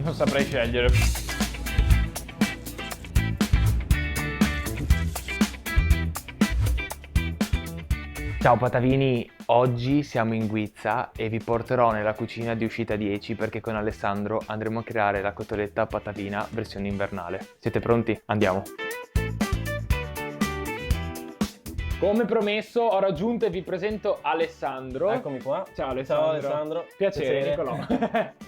Non saprei scegliere. Ciao Patavini, oggi siamo in Guizza e vi porterò nella cucina di Uscita 10 perché con Alessandro andremo a creare la cotoletta patavina versione invernale. Siete pronti? Andiamo! Come promesso ho raggiunto e vi presento Alessandro. Eccomi qua. Ciao Alessandro. Ciao Alessandro. Piacere. Nicolò.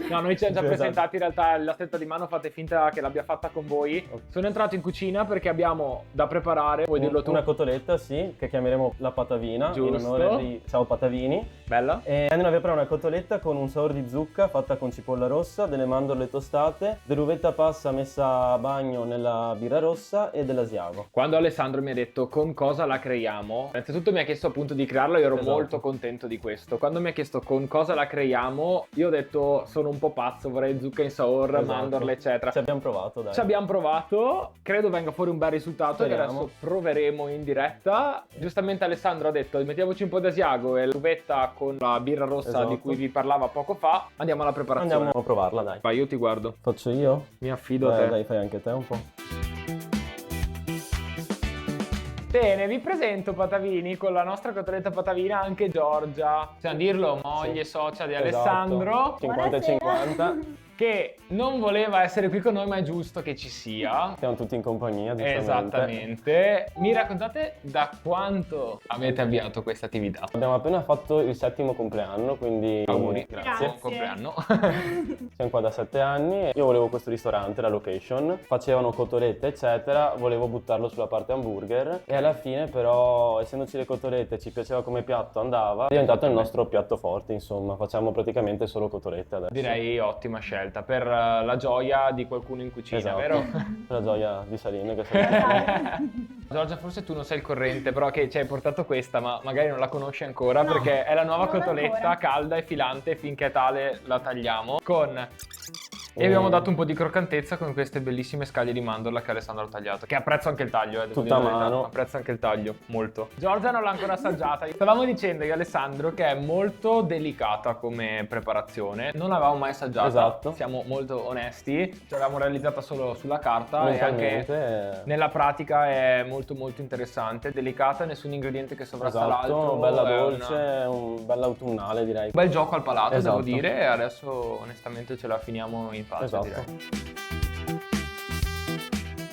No, noi ci siamo già presentati, in realtà la stretta di mano fate finta che l'abbia fatta con voi. Sono entrato in cucina perché abbiamo da preparare, vuoi dirlo tu? Una cotoletta, sì, che chiameremo la patavina. Giusto. In onore di Ciao Patavini. Bella. E andiamo a preparare una cotoletta con un sour di zucca fatta con cipolla rossa, delle mandorle tostate, dell'uvetta passa messa a bagno nella birra rossa e dell'asiago. Quando Alessandro mi ha detto con cosa la creiamo, innanzitutto mi ha chiesto appunto di crearla, io ero Esatto. molto contento di questo. Quando mi ha chiesto con cosa la creiamo, io ho detto sono un po' pazzo, vorrei zucca in sour, Esatto. mandorle eccetera. Ci abbiamo provato, dai. Ci abbiamo provato, credo venga fuori un bel risultato che Speriamo. adesso proveremo in diretta. Giustamente Alessandro ha detto mettiamoci un po' di asiago e l'uvetta con la birra rossa Esatto. di cui vi parlava poco fa. Andiamo alla preparazione. Andiamo a provarla, dai. Vai, io ti guardo, Faccio io? mi affido a te. Dai, fai anche te un po'. Bene, vi presento Patavini con la nostra cotoletta patavina, anche Giorgia, possiamo dirlo, moglie socia di Alessandro, 50 e 50. che non voleva essere qui con noi ma è giusto che ci sia. Siamo tutti in compagnia, giustamente. Esattamente. Mi raccontate da quanto avete avviato questa attività? Abbiamo appena fatto il 7° compleanno, quindi Auguri, grazie. buon compleanno. Siamo qua da 7 anni. Io volevo questo ristorante, la location. Facevano cotolette, eccetera. Volevo buttarlo sulla parte hamburger. E alla fine, però, essendoci le cotolette, ci piaceva come piatto, andava. È diventato il nostro piatto forte, insomma. Facciamo praticamente solo cotolette adesso. Direi ottima scelta per la gioia di qualcuno in cucina, Esatto. vero? Per la gioia di Salino che salutiamo. Giorgia, forse tu non sei il corrente, però che ci hai portato questa, ma magari non la conosci ancora perché è la nuova non cotoletta ancora. calda e filante, finché è tale la tagliamo con... E abbiamo dato un po' di croccantezza con queste bellissime scaglie di mandorla che Alessandro ha tagliato. Che apprezzo anche il taglio, devo Tutta dire la verità. mano. Apprezzo anche il taglio, molto. Giorgia non l'ha ancora assaggiata. Stavamo dicendo io e Alessandro che è molto delicata come preparazione. Non l'avevamo mai assaggiata. Esatto. Siamo molto onesti. Ce l'avevamo realizzata solo sulla carta e anche Mentalmente, nella pratica è molto molto interessante. Delicata, nessun ingrediente che sovrasta l'altro. esatto, bella è dolce, una- un bella autunnale, direi. Un bel gioco al palato, Esatto. devo dire, e adesso onestamente ce la finiamo in pace, Esatto. direi.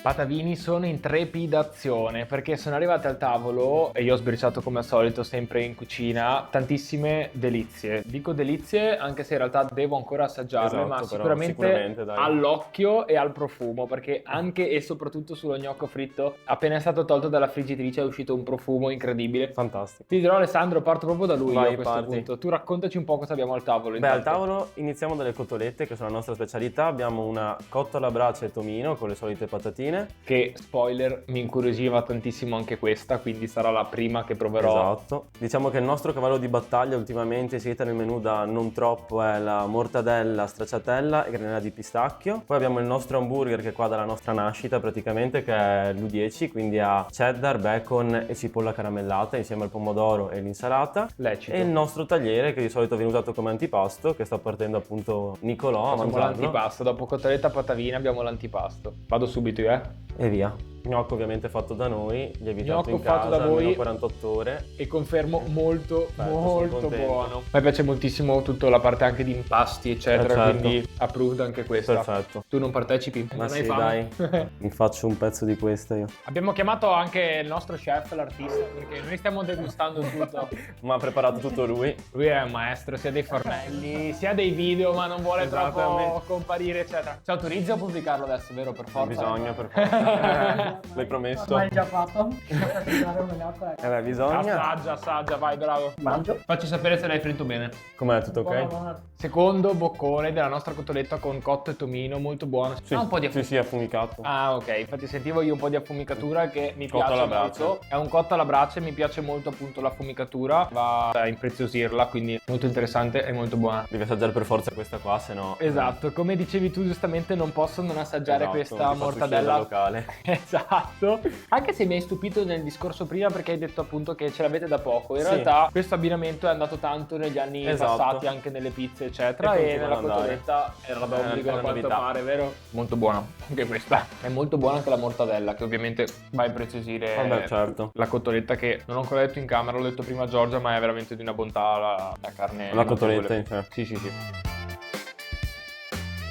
Patavini sono in trepidazione perché sono arrivate al tavolo e io ho sbirciato come al solito sempre in cucina tantissime delizie. Dico delizie anche se in realtà devo ancora assaggiarle, Esatto, ma però sicuramente dai. all'occhio e al profumo, perché anche e soprattutto sullo gnocco fritto appena è stato tolto dalla friggitrice è uscito un profumo incredibile. Fantastico. Ti dirò Alessandro, parto proprio da lui Vai, a questo parti. punto. Tu raccontaci un po' cosa abbiamo al tavolo. Beh, al intanto. tavolo iniziamo dalle cotolette, che sono la nostra specialità. Abbiamo una cotta alla brace e tomino con le solite patatine. Che, spoiler, mi incuriosiva tantissimo anche questa, quindi sarà la prima che proverò. Esatto. Diciamo che il nostro cavallo di battaglia ultimamente, inserita nel menù da non troppo, è la mortadella, stracciatella e granella di pistacchio. Poi abbiamo il nostro hamburger che è qua dalla nostra nascita praticamente, che è l'U10, quindi ha cheddar, bacon e cipolla caramellata insieme al pomodoro e l'insalata. Lecito. E il nostro tagliere che di solito viene usato come antipasto, che sta partendo appunto Nicolò a Facciamo mangiarlo. l'antipasto, dopo cotoletta patavina abbiamo l'antipasto. Vado subito io, E via. Gnocco ovviamente fatto da noi, lievitato Gnocco in fatto casa, da voi. almeno 48 ore. E confermo molto, Perfetto, molto sono contento. buono. A me piace moltissimo tutta la parte anche di impasti, eccetera, certo. quindi approved anche questa. Perfetto. Tu non partecipi? Ma non hai sì, fame? dai, mi faccio un pezzo di questa io. Abbiamo chiamato anche il nostro chef, l'artista, perché noi stiamo degustando tutto. Ma ha preparato tutto lui. Lui è un maestro sia dei fornelli, sia dei video, ma non vuole troppo Esattamente. comparire, eccetera. Ci autorizzi a pubblicarlo adesso, vero? Per forza. Bisogna, per forza. L'hai promesso. Ma hai già fatto? Assaggiare un gnocco, beh, bisogna. Assaggia, vai, bravo. Mangio. Facci sapere se l'hai fritto bene. Com'è, tutto ok? Buono. Secondo boccone della nostra cotoletta con cotto e tomino, molto buono. Sì, Ha un po' di sì, sì, affumicato. Ah, ok, infatti sentivo io un po' di affumicatura che mi Cotto piace alla brace. molto. È un cotto alla brace, mi piace molto appunto l'affumicatura, va a impreziosirla, quindi molto interessante e molto buona. Devi assaggiare per forza questa qua, se no... Esatto, come dicevi tu giustamente non posso non assaggiare Esatto, questa ti faccio uscire mortadella dal locale. Esatto. Esatto. Anche se mi hai stupito nel discorso prima perché hai detto appunto che ce l'avete da poco. In Sì. realtà questo abbinamento è andato tanto negli anni Esatto. passati, anche nelle pizze eccetera, E e continua nella ad andare. cotoletta era la d'obbligo È a una quanto novità. pare, vero? Molto buona anche questa. È molto buona anche la mortadella, che ovviamente va a impreziosire Vabbè, certo. la cotoletta, che non ho ancora detto in camera, l'ho detto prima a Giorgia, ma è veramente di una bontà la carne. La cotoletta notevole. in sé. Sì, sì, sì.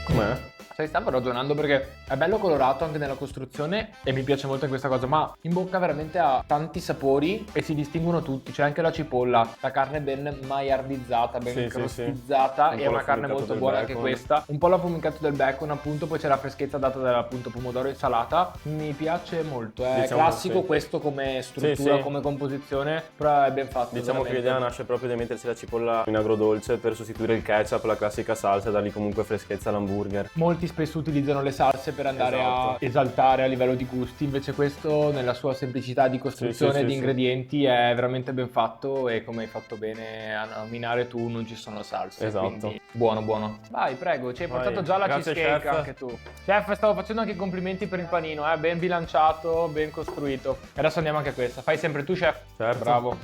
Com'è? Sai, stavo ragionando perché è bello colorato anche nella costruzione e mi piace molto in questa cosa, ma in bocca veramente ha tanti sapori e si distinguono tutti. C'è anche la cipolla, la carne ben maiardizzata, ben Sì, sì, crostizzata, sì. Un e è po' una carne l'affumicato molto del buona anche bacon. questa. Un po' l'affumicato del bacon appunto, poi c'è la freschezza data dal appunto pomodoro insalata. Mi piace molto, è Diciamo classico sì. questo come struttura, Sì. come composizione, però è ben fatto. Diciamo che veramente. l'idea nasce proprio di mettersi la cipolla in agrodolce per sostituire il ketchup, la classica salsa, e dargli comunque freschezza all'hamburger. Molti spesso utilizzano le salse per andare a Esatto. esaltare a livello di gusti, invece questo nella sua semplicità di costruzione Sì, di sì. ingredienti è veramente ben fatto, e come hai fatto bene a nominare tu, non ci sono salse. Esatto. Quindi buono buono. Vai, prego, ci hai Vai. portato già la Grazie, cheesecake chef. anche tu. Chef, stavo facendo anche i complimenti per il panino, ben bilanciato, ben costruito. E adesso andiamo anche a questa. Fai sempre tu, chef? Certo. Bravo.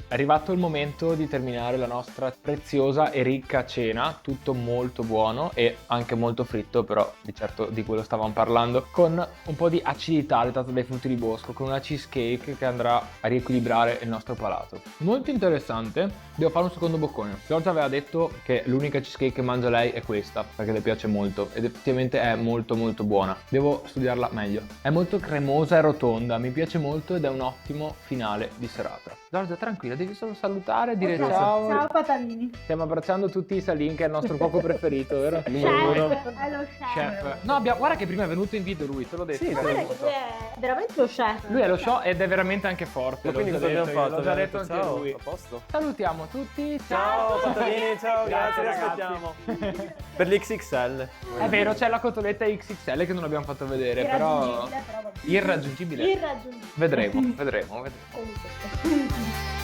È arrivato il momento di terminare la nostra preziosa e ricca cena, tutto molto buono e anche molto fritto, però di certo di quello stavamo parlando, con un po' di acidità dettata dai frutti di bosco, con una cheesecake che andrà a riequilibrare il nostro palato. Molto interessante, devo fare un secondo boccone. Giorgia aveva detto che l'unica cheesecake che mangia lei è questa, perché le piace molto, ed effettivamente è molto molto buona. Devo studiarla meglio. È molto cremosa e rotonda, mi piace molto ed è un ottimo finale di serata. Giorgia, tranquilla, devi solo salutare, dire Ok, ciao. Ciao Patavini. Stiamo abbracciando tutti Salin, che è il nostro cuoco preferito, vero? Chef, è lo chef. Chef. No, guarda che prima è venuto in video lui, te l'ho detto. Sì, Ma te l'ho guarda che lui è veramente lo chef. Lui è lo show ed è veramente anche forte. Ma quindi l'ho cosa già abbiamo detto io, fatto? L'ho già Abbiamo detto anche ciao, lui. a posto? Salutiamo tutti. Ciao Patavini, ciao, grazie, vi ragazzi. aspettiamo. Per l'XXL. È vero, c'è la cotoletta XXL che non abbiamo fatto vedere, però Irraggiungibile, però va bene. irraggiungibile. Irraggiungibile. Vedremo. Comunque.